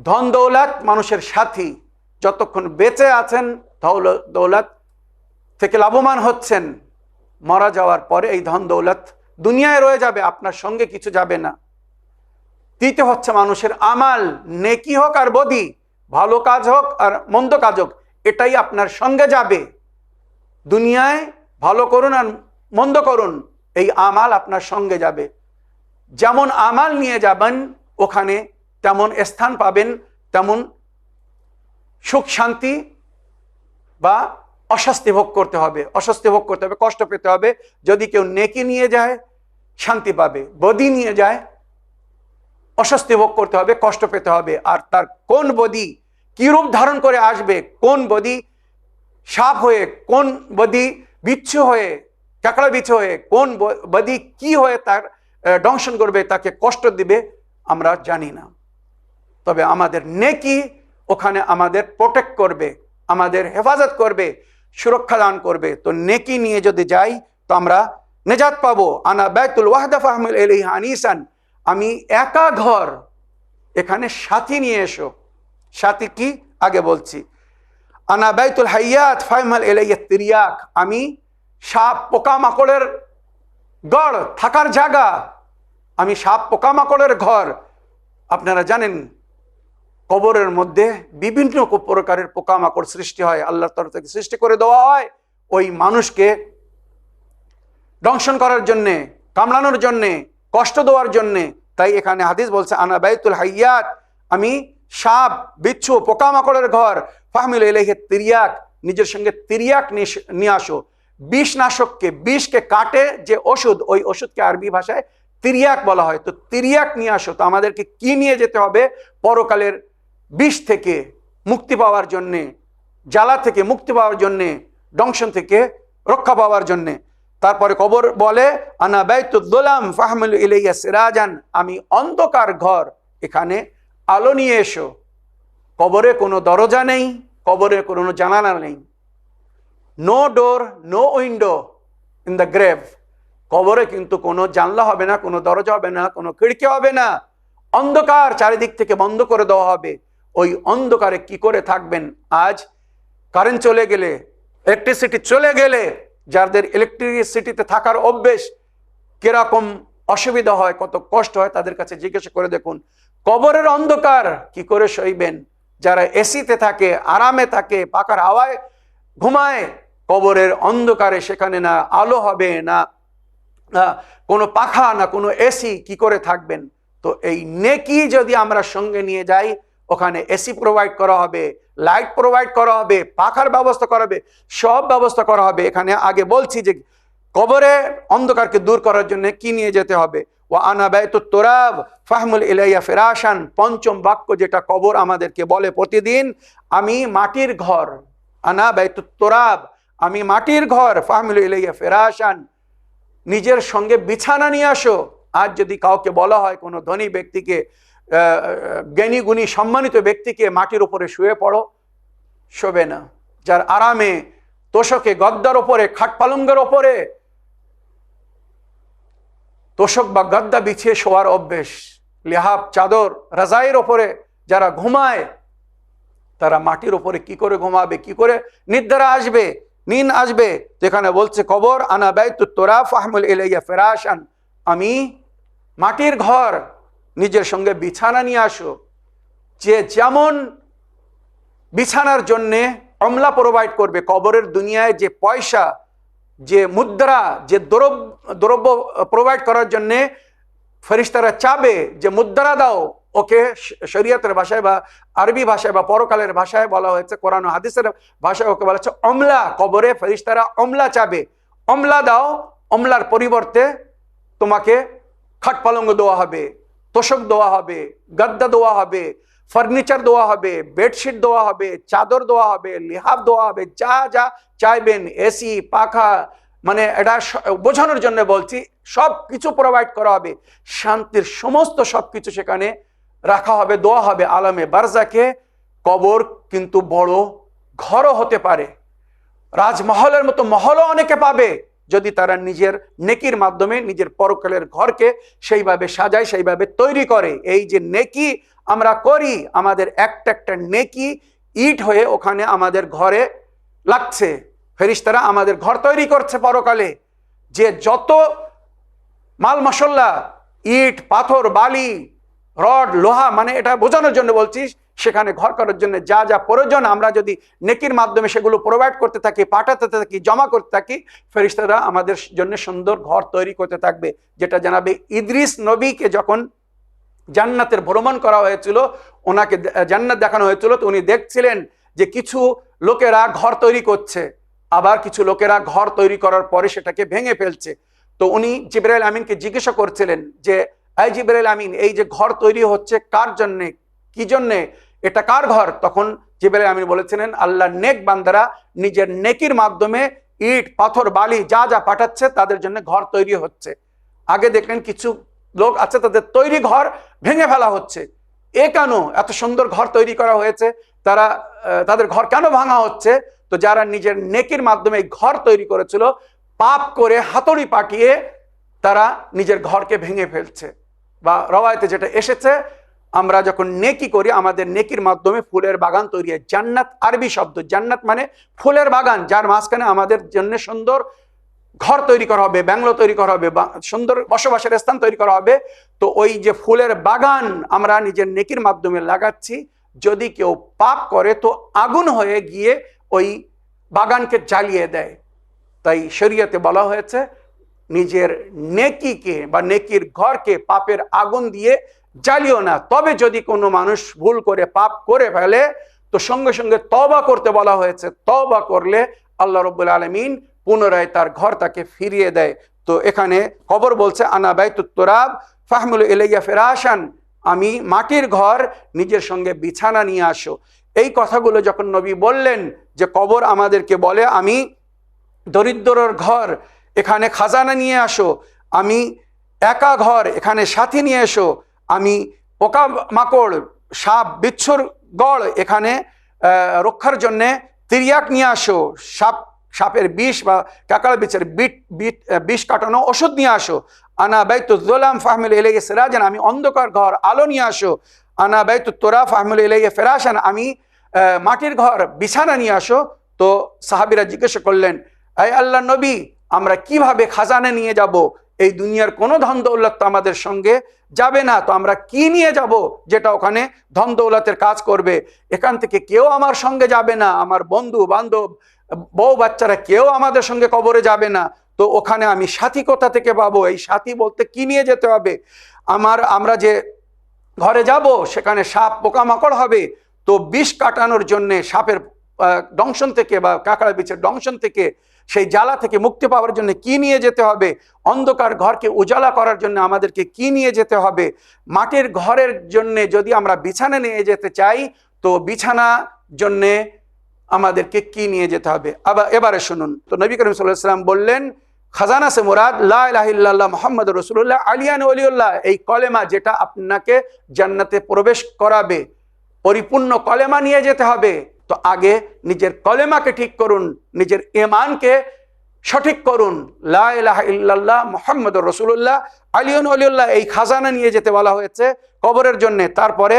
ধন দৌলত মানুষের সাথী, যতক্ষণ বেঁচে আছেন দৌলত থেকে লাভবান হচ্ছেন, মারা যাওয়ার পরে এই ধন দৌলত দুনিয়ায় রয়ে যাবে, আপনার সঙ্গে কিছু যাবে না। তৃতীয় হচ্ছে মানুষের আমাল, নেকি হোক আর বদি, ভালো কাজ হোক আর মন্দ কাজ হোক, এটাই আপনার সঙ্গে যাবে। দুনিয়ায় ভালো করুন আর মন্দ করুন, এই আমাল আপনার সঙ্গে যাবে। যেমন আমাল নিয়ে যাবেন ওখানে, তেমন স্থান পাবেন, তেমন সুখ শান্তি বা অস্বস্তি ভোগ করতে হবে, অস্বস্তি ভোগ করতে হবে, কষ্ট পেতে হবে। যদি কেউ নেকি নিয়ে যায় শান্তি পাবে, বদি নিয়ে যায় অস্বস্তি ভোগ করতে হবে, কষ্ট পেতে হবে। আর তার কোন বদি কি রূপ ধারণ করে আসবে, কোন বদি সাপ হয়ে, কোন বদি বিচ্ছু হয়ে, কাঁকড়া বিচ্ছু হয়ে, কোন বদি কি হয়ে তার দংশন করবে, তাকে কষ্ট দিবে, আমরা জানি না। তবে আমাদের নেকি ওখানে আমাদের প্রোটেক্ট করবে, আমাদের হেফাজত করবে, সুরক্ষা দান করবে। তো নেকি নিয়ে যদি যাই তো আমরা নেজাত পাবো। আনা বাইতুল ওয়াহদা ফাহমুল ইলাইহি আনিসান, আমি একা ঘর, এখানে সাথী নিয়ে এসো। সাথী কি আগে বলছি। আনা বাইতুল হাইয়াত ফাহমুল ইলাইহি তিরিয়াক, আমি সাপ পোকামাকড়ের গড়, থাকার জায়গা, আমি সাপ পোকামাকড়ের ঘর। আপনারা জানেন কবরের মধ্যে বিভিন্ন প্রকারের পোকামাকড় সৃষ্টি হয়, আল্লাহর তরফ থেকে সৃষ্টি করে দেওয়া হয় ওই মানুষকে দংশন করার জন্যে, কামড়ানোর জন্যে, কষ্ট দেওয়ার জন্যে। তাই এখানে হাদিস বলছে আনা বাইতুল হাইয়াত, আমি সাপ বিচ্ছু পোকামাকড়ের ঘর। ফাহমিল ইলাইহি তিরিয়াক, নিজের সঙ্গে তিরিয়াক নিয়ে আসো। বিষনাশককে, বিষকে কাটে যে ওষুধ, ওই ওষুধকে আরবি ভাষায় তিরিয়াক বলা হয়। তো তিরিয়াক নিয়ে আসো। তো আমাদেরকে কি নিয়ে যেতে হবে? পরকালের বিষ থেকে মুক্তি পাওয়ার জন্যে, জ্বালা থেকে মুক্তি পাওয়ার জন্যে, দংশন থেকে রক্ষা পাওয়ার জন্যে। তারপরে কবর বলে আনা বাইতুদ দুলাম ফাহমিল ইলাইয়া সিরাজান, আমি অন্ধকার ঘর, এখানে আলো নিয়ে এসো। কবরে কোনো দরজা নেই, কবরে কোনো জানালা নেই। No door, no window in the grave. কবরে কিন্তু কোনো জানলা হবে না, কোনো দরজা হবে না, কোনো খিড়কি হবে না। অন্ধকার, চারিদিক থেকে বন্ধ করে দেওয়া হবে। ওই অন্ধকারে কি করে থাকবেন? আজ কারেন্ট চলে গেলে, ইলেকট্রিসিটি চলে গেলে, যাদের ইলেকট্রিসিটিতে থাকার অভ্যেস, কিরকম অসুবিধা হয়, কত কষ্ট হয়, তাদের কাছে জিজ্ঞাসা করে দেখুন। কবরের অন্ধকার কি করে সইবেন? যারা এসিতে থাকে, আরামে থাকে, পাখার হাওয়ায় ঘুমায়, কবরের অন্ধকারে সেখানে না আলো হবে, না কোনো পাখা, না কোনো এসি, কি করে থাকবেন? তো এই নেকি যদি আমরা সঙ্গে নিয়ে যাই, ওখানে এসি প্রোভাইড করা হবে, লাইট প্রোভাইড করা হবে, পাখার ব্যবস্থা করা হবে, সব ব্যবস্থা করা হবে। এখানে আগে বলছি যে কবরে অন্ধকারকে দূর করার জন্য কি নিয়ে যেতে হবে। ও আনা বাইতুত তুরাব ফাহমুল ইলাইয়া ফিরাশান, পঞ্চম বাক্য যেটা কবর আমাদেরকে বলে প্রতিদিন, আমি মাটির ঘর। আনা বাইতুত তুরাব, আমি মাটির ঘর। ফাহমুল ইলাইয়া ফিরাশান, নিজের সঙ্গে বিছানা নিয়ে আসো। আজ যদি কাউকে বলা হয়, কোনো ধনী ব্যক্তিকে, জ্ঞানী গুণী সম্মানিত ব্যক্তিকে, মাটির উপরে শুয়ে পড়ো, শোবে না। যার আরামে তোষকে, গদ্দার ওপরে, খাট পালঙ্গের ওপরে তোষক বা গদ্দা বিছিয়ে শোয়ার অভ্যেস, লেহাব চাদর রাজাইয়ের ওপরে যারা ঘুমায়, তারা মাটির ওপরে কি করে ঘুমাবে, কি করে নিদ্রা আসবে, নিন আসবে? যেখানে বলছে কবর, আনা বাইতুত তুরাব ফাহমুল ইলাইয়া ফিরাশান, আমি মাটির ঘর, নিজের সঙ্গে বিছানা নিয়ে আসো। যে যেমন বিছানার জন্যে অমলা প্রোভাইড করবে, কবরের দুনিয়ায় যে পয়সা, যে মুদ্রা, যে দ্রব্য প্রোভাইড করার জন্যে ফেরেশতারা চাবে যে মুদ্রা দাও, ওকে শরীয়তের ভাষায় বা আরবি ভাষায় বা পরকালের ভাষায় বলা হয়েছে, কোরআন ও হাদিসের ভাষায় ওকে বলা হচ্ছে অমলা। কবরে ফেরেশতারা অমলা চাবে, অমলা দাও, অমলার পরিবর্তে তোমাকে খাট পালঙ্গ দেওয়া হবে, তোষক দেওয়া হবে, গদ্দা দেওয়া হবে, ফার্নিচার দেওয়া হবে, বেডশিট দেওয়া হবে, চাদর দেওয়া হবে, লিহাফ দেওয়া হবে, যা যা চাইবেন, এসি, পাখা, মানে এটা বোঝানোর জন্য বলছি, সব কিছু প্রোভাইড করা হবে, শান্তির সমস্ত সব কিছু সেখানে রাখা হবে, দেওয়া হবে আলামে বারজাকে। কবর কিন্তু বড় ঘরও হতে পারে, রাজমহলের মতো মহলও অনেকে পাবে, যদি তারা নিজের নেকির মাধ্যমে নিজের পরকালের ঘরকে সেইভাবে সাজায়, সেইভাবে তৈরি করে। এই যে নেকি আমরা করি, আমাদের একটা একটা নেকি ইট হয়ে ওখানে আমাদের ঘরে লাগছে। ফেরেশতারা আমাদের ঘর তৈরি করছে পরকালে। যে যত মাল মশলা, ইট, পাথর, বালি, রড, লোহা, মানে এটা বোঝানোর জন্য বলছি, সেখানে ঘর করার জন্য যা যা প্রয়োজন আমরা যদি নেকির মাধ্যমে সেগুলো প্রোভাইড করতে থাকি, পাঠাতে থাকি, জমা করতে থাকি, ফেরেশতারা আমাদের জন্য সুন্দর ঘর তৈরি করতে থাকবে। যেটা জানাবে ইদ্রিস নবীকে যখন জান্নাতের ভ্রমণ করা হয়েছিল, ওনাকে জান্নাত দেখানো হয়েছিল, তো উনি দেখছিলেন যে কিছু লোকেরা ঘর তৈরি করছে, আবার কিছু লোকেরা ঘর তৈরি করার পরে সেটাকে ভেঙে ফেলছে। তো উনি জিবরাইল আমিনকে জিজ্ঞাসা করছিলেন যে এই জিবরাইল আমিন, এই যে ঘর তৈরি হচ্ছে কার জন্যে, কি জন্যে, এটা কার ঘর? তখন জিবরাইল আমিন বলেছিলেন আল্লাহর নেক বান্দারা নিজের নেকির মাধ্যমে ইট, পাথর, বালি যা যা পাঠাচ্ছে তাদের জন্য ঘর তৈরি হচ্ছে। আগে দেখলেন কিছু লোক আছে তাদের তৈরি ঘর ভেঙে ফেলা হচ্ছে। এ কেন এত সুন্দর ঘর তৈরি করা হয়েছে, তাদের ঘর কেন ভাঙা হচ্ছে? তো যারা নিজের নেকির মাধ্যমে ঘর তৈরি করেছিল, পাপ করে হাতুড়ি পাঠিয়ে তারা নিজের ঘরকে ভেঙে ফেলছে। বা রওয়ায়েতে যেটা এসেছে, আমরা যখন নেকি করি আমাদের নেকির মাধ্যমে ফুলের বাগান তৈরি হয়। জান্নাত আরবি শব্দ, জান্নাত মানে ফুলের বাগান, যার মাঝখানে আমাদের জন্য সুন্দর ঘর তৈরি করা হবে, বাংলো তৈরি করা হবে, সুন্দর বসবাসের স্থান তৈরি করা হবে। তো ওই যে ফুলের বাগান আমরা নিজের নেকির মাধ্যমে লাগাচ্ছি, যদি কেউ পাপ করে তো আগুন হয়ে গিয়ে ওই বাগানকে জ্বালিয়ে দেয়। তাই শরীয়তে বলা হয়েছে নিজের নেকিকে বা নেকির ঘরকে পাপের আগুন দিয়ে জ্বালিও না। তবে যদি কোনো মানুষ ভুল করে পাপ করে ফেলে তো সঙ্গে সঙ্গে তওবা করতে বলা হয়েছে। তওবা করলে আল্লাহ রাব্বুল আলামিন পুনরায় তার ঘর তাকে ফিরিয়ে দেয়। তো এখানে খবর বলছে আনা বাইতুত তুরাব ফাহমুল ইলাইয়া ফিরাশান, আমি মাটির ঘর, নিজের সঙ্গে বিছানা নিয়ে আসো। এই কথাগুলো যখন নবী বললেন যে কবর আমাদেরকে বলে আমি দরিদ্রর ঘর, এখানে খাজানা নিয়ে আসো, আমি একা ঘর, এখানে সাথী নিয়ে এসো, আমি পোকা মাকড়, সাপ, বিচ্ছুর গড়, এখানে রক্ষার জন্যে তিরিয়াক নিয়ে আসো, সাপের বিষ বা কাকাল বিচের বিষ কাটানো ওষুধ নিয়ে আসো। আনা বাইতুজ যুলাম ফাহমিল ইলাইহি সিরাজান, আমি অন্ধকার ঘর, আলো নিয়ে আসো। আনা বাইতুত তুরাব ফাহমিল ইলাইহি ফিরাশান, আমি মাটির ঘর, বিছানা নিয়ে আসো। তো সাহাবীরা জিজ্ঞাসা করলেন, এই আল্লাহর নবী, আমরা কিভাবে খাজানা নিয়ে যাব? এই দুনিয়ার কোনো ধন দৌলত তো আমাদের সঙ্গে যাবে না, তো আমরা কি নিয়ে যাব যেটা ওখানে ধন দৌলতের কাজ করবে? এখান থেকে কেউ আমার সঙ্গে যাবে না, আমার বন্ধু বান্ধব, বউ বাচ্চারা কেউ আমাদের সঙ্গে কবরে যাবে না, তো ওখানে আমি সাথী কোথা থেকে পাবো? এই সাথী বলতে কি নিয়ে যেতে হবে? আমরা যে ঘরে যাব সেখানে সাপ পোকামাকড় হবে, তো বিষ কাটানোর জন্যে, সাপের দংশন থেকে বা কাঁকড়া বিচের দংশন থেকে, সেই জ্বালা থেকে মুক্তি পাওয়ার জন্য কি নিয়ে যেতে হবে? অন্ধকার ঘরকে উজালা করার জন্য আমাদেরকে কি নিয়ে যেতে হবে? মাটির ঘরের জন্য যদি আমরা বিছানা নিয়ে যেতে চাই, তো বিছানা জন্যে আমাদেরকে কি নিয়ে যেতে হবে? এবারে শুনুন। তো নবী করিম সাল্লাল্লাহু আলাইহি ওয়াসাল্লাম বললেন, খাজানা সে মুরাদ লা ইলাহা ইল্লাল্লাহ মুহাম্মাদুর রাসূলুল্লাহ আলিয়ান ওলিউল্লাহ, এই কলেমা যেটা আপনাকে জান্নাতে প্রবেশ করাবে, পরিপূর্ণ কলেমা নিয়ে যেতে হবে। তো আগে নিজের কলেমাকে ঠিক করুন, নিজের ঈমানকে সঠিক করুন। লা ইলাহা ইল্লাল্লাহ মুহাম্মাদুর রাসূলুল্লাহ আলিয়ান ওলিউল্লাহ, এই খাজানা নিয়ে যেতে বলা হয়েছে। কবরের জন্যে। তারপরে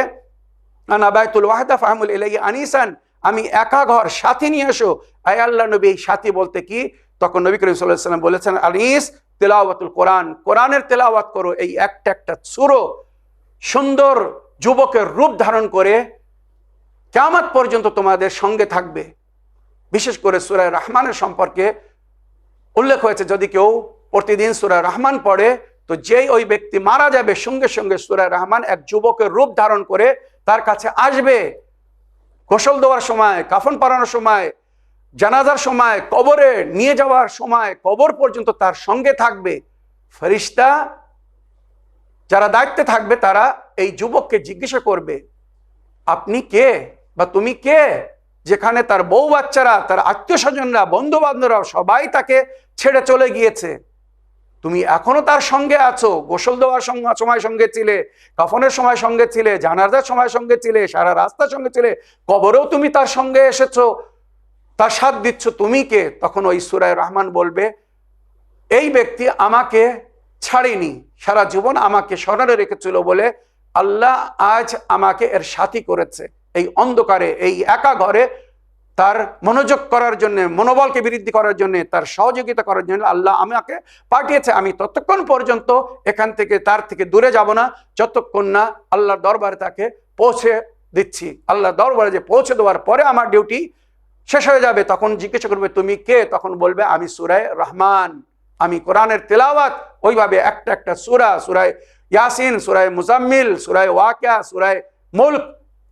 আনা বাইতুল ওয়াহদা ফাহমুল ইলাইহি আনিসান, আমি একা ঘর, সাথী নিয়ে এসো। আয় আল্লাহ নবী, এই সাথী বলতে কি? তখন নবী করিম সাল্লাল্লাহু আলাইহি ওয়াসাল্লাম বলেছেন, আনিস তিলাওয়াতুল কোরআন, কোরআনের তেলাওয়াত করো। এই একটা একটা সূরা সুন্দর যুবকের রূপ ধারণ করে কিয়ামত পর্যন্ত তোমাদের সঙ্গে থাকবে। বিশেষ করে সূরা রহমানের সম্পর্কে উল্লেখ হয়েছে, যদি কেউ প্রতিদিন সূরা রহমান পড়ে তো যেই ওই ব্যক্তি মারা যাবে, সঙ্গে সঙ্গে সূরা রহমান এক যুবকের রূপ ধারণ করে তার কাছে আসবে। গোসল দেওয়ার সময়, কাফন পরানোর সময়, জানাজার সময়, কবরে নিয়ে যাওয়ার সময়, কবর পর্যন্ত তার সঙ্গে থাকবে। ফেরেশতা যারা দায়িত্বে থাকবে তারা এই যুবককে জিজ্ঞাসা করবে, আপনি কে বা তুমি কে? যেখানে তার বউ বাচ্চারা, তার আত্মীয় স্বজনরা, বন্ধু বান্ধবরা সবাই তাকে ছেড়ে চলে গিয়েছে, তুমি এখনো তার সঙ্গে আছো। গোসল দেওয়ার সময় সঙ্গে ছিলে, কাফনের সময় সঙ্গে ছিলে, জানাজার সময় সঙ্গে ছিলে, সারা রাস্তার সঙ্গে ছিলে, কবরেও তুমি তার সঙ্গে এসেছো, তার সাথ দিচ্ছ, তুমি কে? তখন ওই সূরা রহমান বলবে, এই ব্যক্তি আমাকে ছাড়েনি, সারা জীবন আমাকে স্মরণে রেখেছিল বলে আল্লাহ আজ আমাকে এর সাথী করেছে। এই অন্ধকারে, এই একা ঘরে তার মনোযোগ করার জন্য, মনোবলকে বৃদ্ধি করার জন্য, তার সহযোগিতা করার জন্য আল্লাহ আমাকে পাঠিয়েছে। আমি ততক্ষণ পর্যন্ত এখান থেকে, তার থেকে দূরে যাব না যতক্ষণ না আল্লাহর দরবারে তাকে পৌঁছে দিচ্ছি। আল্লাহর দরবারে যে পৌঁছে দেওয়ার পরে আমার ডিউটি শেষ হয়ে যাবে। তখন জিজ্ঞাসা করবে, তুমি কে? তখন বলবে, আমি সূরা রহমান, আমি কোরআনের তেলাওয়াত। ওইভাবে একটা একটা সূরা, সূরা ইয়াসিন, সূরা মুজাম্মিল, সূরা ওয়াকিয়া, সূরা মুলক,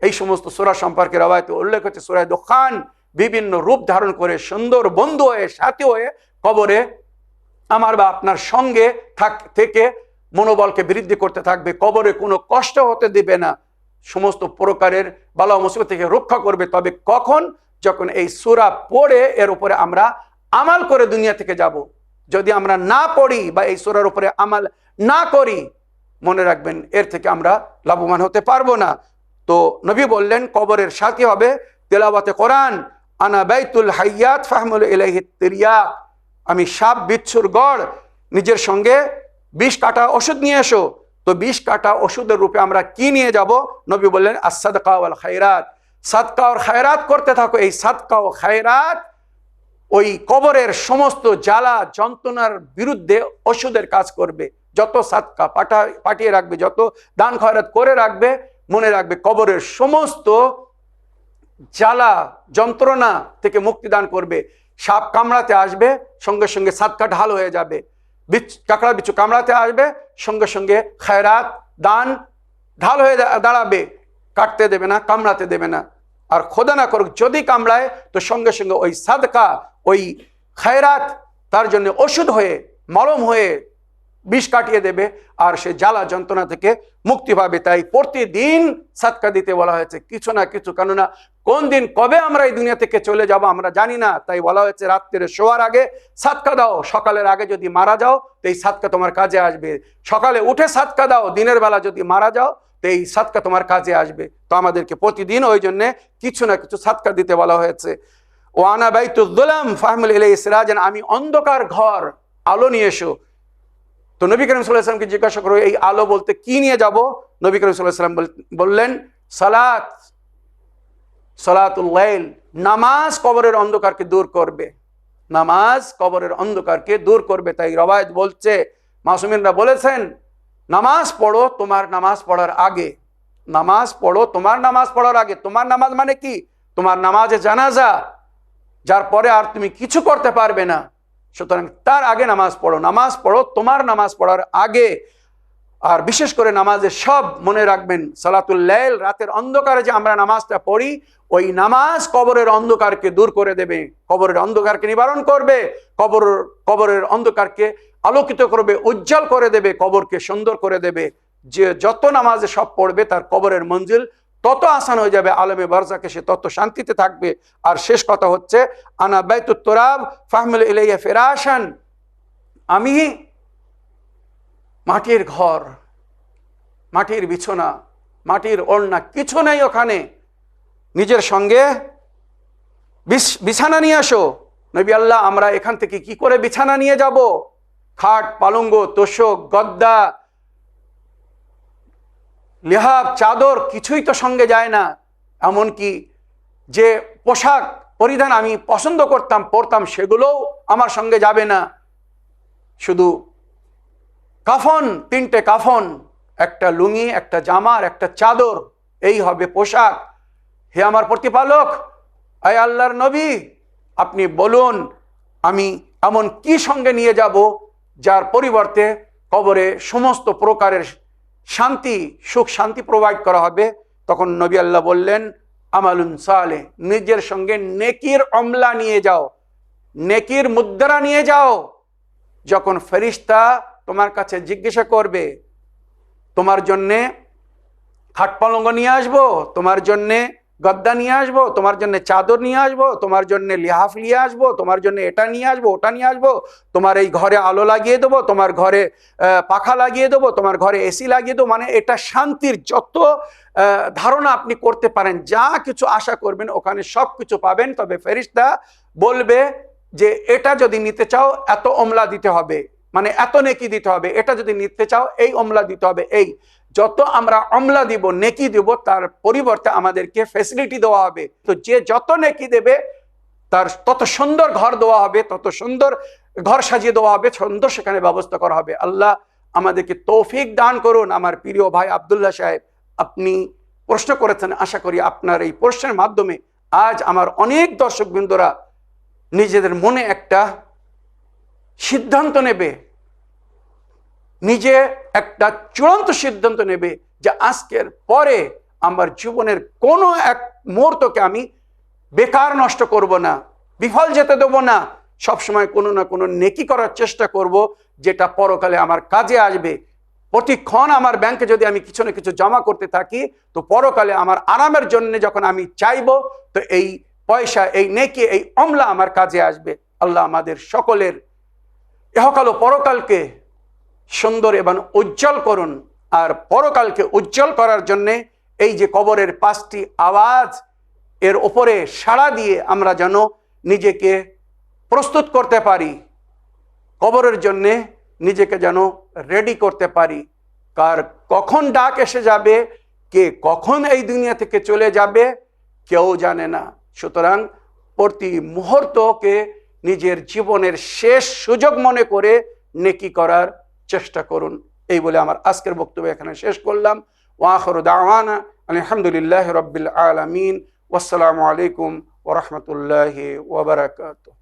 এই সমস্ত সূরা সম্পর্কে রওয়ায়াতে উল্লেখ হচ্ছে। সূরা দুখান বিভিন্ন রূপ ধারণ করে সুন্দর বন্ধু হয়ে, সাথী হয়ে কবরে আমার বা আপনার সঙ্গে থেকে মনোবলকে বৃদ্ধি করতে থাকবে। কবরে কোনো কষ্ট হতে দিবে না, সমস্ত প্রকারের বালা মুসিবত থেকে রক্ষা করবে। তবে কখন? যখন এই সূরা পড়ে এর উপরে আমরা আমাল করে দুনিয়া থেকে যাব। যদি আমরা না পড়ি বা এই সূরার উপরে আমাল না করি, মনে রাখবেন এর থেকে আমরা লাভবান হতে পারবো না। তো নবী বললেন, কবরের সাথী হবে তেলাওয়াতে কোরআন। আনা বাইতুল হাইয়াত ফাহমুল ইলাইহি তিরিয়াক, আমি সাপ বিচ্ছুর গড়, নিজের সঙ্গে ২০ কাটা ওষুধ নিয়ে এসো। তো ২০ কাটা ওষুধের রূপে আমরা কি নিয়ে যাব? নবী বললেন, আস-সাদকা ওয়াল খায়রাত, সাদকা ও খায়রাত করতে থাকো। এই সাদকা ও খায়রাত ওই কবরের সমস্ত জ্বালা যন্ত্রণার বিরুদ্ধে ওষুধের কাজ করবে। যত সাদকা পাঠিয়ে রাখবে, যত দান খয়রাত করে রাখবে, মনে রাখবে কবরের সমস্ত জ্বালা যন্ত্রণা থেকে মুক্তি দান করবে। সাপ কামড়াতে আসবে, সঙ্গে সঙ্গে সাদকা ঢাল হয়ে যাবে। কাঁকড়া বিচ্ছু কামড়াতে আসবে, সঙ্গে সঙ্গে খায়রাত দান ঢাল হয়ে দাঁড়াবে, কাটতে দেবে না, কামড়াতে দেবে না। আর খোদা না করুক যদি কামড়ায়, তো সঙ্গে সঙ্গে ওই সাদকা, ওই খায়রাত তার জন্য ওষুধ হয়ে, মলম হয়ে বিষ কাটিয়ে দেবে, আর সে জ্বালা যন্ত্রণা থেকে মুক্তি পাবে। তাই প্রতিদিন সাদকা দিতে বলা হয়েছে, কিছু না কিছু। কেননা কোন দিন কবে আমরা এই দুনিয়া থেকে চলে যাব আমরা জানি না। তাই বলা হয়েছে, রাত্রে শোয়ার আগে সাদকা দাও, সকালের আগে যদি মারা যাও তো এই সাদকা তোমার কাজে আসবে। সকালে উঠে সাদকা দাও, দিনের বেলা যদি মারা যাও তো এই সাদকা তোমার কাজে আসবে। তো আমাদেরকে প্রতিদিন ওই জন্যে কিছু না কিছু সাদকা দিতে বলা হয়েছে। ও আনা বাইতুল যুলাম ফাহমুল ইলাইহি সিরাজান, আমি অন্ধকার ঘর, আলো নিয়ে এসো। তো নবী করিম সাল্লাল্লাহু আলাইহি ওয়াসাল্লামকে জিজ্ঞাসা করো, এই আলো বলতে কি নিয়ে যাব? নবী করিম সাল্লাল্লাহু আলাইহি ওয়াসাল্লাম বললেন, সালাত, সালাতুল লাইল, নামাজ কবরের অন্ধকারকে দূর করবে। নামাজ কবরের অন্ধকারকে দূর করবে। তাই রওয়ায়াত বলছে, মাসুমিনরা বলেছেন, নামাজ পড়ো তোমার নামাজ পড়ার আগে, নামাজ পড়ো তোমার নামাজ পড়ার আগে। তোমার নামাজ মানে কি? তোমার নামাজে জানাজা, যার পরে আর তুমি কিছু করতে পারবে না, সুতরাং তার আগে নামাজ পড়ো। নামাজ পড়ো তোমার নামাজ পড়ার আগে। আর বিশেষ করে নামাজের সব মনে রাখবেন, সালাতুল লাইল, রাতের অন্ধকারে যে আমরা নামাজটা পড়ি, ওই নামাজ কবরের অন্ধকারকে দূর করে দেবে, কবরের অন্ধকারকে নিবারণ করবে, কবরের অন্ধকারকে আলোকিত করবে, উজ্জ্বল করে দেবে, কবরকে সুন্দর করে দেবে। যে যত নামাজে সব পড়বে তার কবরের মঞ্জিল তত আসান হয়ে যাবে, আলমে বারজাকে সে তত শান্তিতে থাকবে। আর শেষ কথা হচ্ছে, আনা বাইতুত তুরাব ফাহমুল ইলাইহি ফিরাশান, আমি মাটির ঘর, মাটির বিছানা, মাটির ওড়না, কিছু নেই ওখানে, নিজের সঙ্গে বিছানা নিয়ে আসো। নবী আল্লাহ, আমরা এখান থেকে কি করে বিছানা নিয়ে যাব? খাট, পালঙ্গ, তোশক, গদ্দা, লিহাফ, চাদর কিছুই তো সঙ্গে যায় না। এমনকি যে পোশাক পরিধান আমি পছন্দ করতাম, পরতাম, সেগুলোও আমার সঙ্গে যাবে না। শুধু কাফন, 3টে কাফন, একটা লুঙ্গি, একটা জামা আর একটা চাদর, এই হবে পোশাক। হে আমার প্রতিপালক, আয় আল্লাহর নবী, আপনি বলুন আমি এমন কি সঙ্গে নিয়ে যাব যার পরিবর্তে কবরে সমস্ত প্রকারের শান্তি, সুখ শান্তি প্রোভাইড করা হবে। তখন নবী আল্লাহ বললেন, আমালুন সালেহ, নিজের সঙ্গে নেকির অমলা নিয়ে যাও, নেকির মুদ্রা নিয়ে যাও। যখন ফেরেশতা তোমার কাছে জিজ্ঞাসা করবে, তোমার জন্যে খাট পালঙ্গ নিয়ে আসবো, তোমার জন্যে গদ্দা নিয়ে আসবো, তোমার জন্য চাদর নিয়ে আসবো, তোমার জন্য লিহাফ নিয়ে আসবো, তোমার জন্য এটা নিয়ে আসবো, ওটা নিয়ে আসবো, তোমার এই ঘরে আলো লাগিয়ে দেবো, তোমার ঘরে পাখা লাগিয়ে দেবো, তোমার ঘরে এসি লাগিয়ে দেবো, মানে এটা শান্তির যত ধারণা আপনি করতে পারেন, যা কিছু আশা করবেন ওখানে সব কিছু পাবেন। তবে ফেরেশতা বলবে যে এটা যদি নিতে চাও এত ওমলা দিতে হবে, মানে এত নেকি দিতে হবে, এটা যদি নিতে চাও এই ওমলা দিতে হবে। এই যত আমরা অমলা দিব, নেকি দিব, তার পরিবর্তে আমাদেরকে ফ্যাসিলিটি দেওয়া হবে। তো যে যত নেকি দেবে তার তত সুন্দর ঘর দেওয়া হবে, তত সুন্দর ঘর সাজিয়ে দেওয়া হবে, সুন্দর সেখানে ব্যবস্থা করা হবে। আল্লাহ আমাদেরকে তৌফিক দান করুন। আমার প্রিয় ভাই আব্দুল্লাহ সাহেব, আপনি প্রশ্ন করেছেন, আশা করি আপনার এই প্রশ্নের মাধ্যমে আজ আমার অনেক দর্শকবৃন্দরা নিজেদের মনে একটা সিদ্ধান্ত নেবে, নিজে একটা চূড়ান্ত সিদ্ধান্ত নেবে যে আজকের পরে আমার জীবনের কোনো এক মুহূর্তকে আমি বেকার নষ্ট করব না, বিফল যেতে দেব না। সবসময় কোনো না কোনো নেকি করার চেষ্টা করব, যেটা পরকালে আমার কাজে আসবে। প্রতিক্ষণ আমার ব্যাংকে যদি আমি কিছু না কিছু জমা করতে থাকি, তো পরকালে আমার আরামের জন্য যখন আমি চাইবো, তো এই পয়সা, এই নেকি, এই অমলা আমার কাজে আসবে। আল্লাহ আমাদের সকলের ইহকাল ও পরকালকে সুন্দর এবং উজ্জ্বল করুন। আর পরকালকে উজ্জ্বল করার জন্যে এই যে কবরের 5টি আওয়াজ, এর ওপরে সাড়া দিয়ে আমরা যেন নিজেকে প্রস্তুত করতে পারি, কবরের জন্যে নিজেকে যেন রেডি করতে পারি। কার কখন ডাক এসে যাবে, কে কখন এই দুনিয়া থেকে চলে যাবে, কেউ জানে না। সুতরাং প্রতি মুহূর্তকে নিজের জীবনের শেষ সুযোগ মনে করে নেকি করার চেষ্টা করুন। এই বলে আমার আজকের বক্তব্য এখানে শেষ করলাম। ওয়া আখিরু দাওয়ানা আলহামদুলিল্লাহি রাব্বিল আলামিন। ওয়াসসালামু আলাইকুম ওয়া রাহমাতুল্লাহি ওয়া বারাকাতুহু।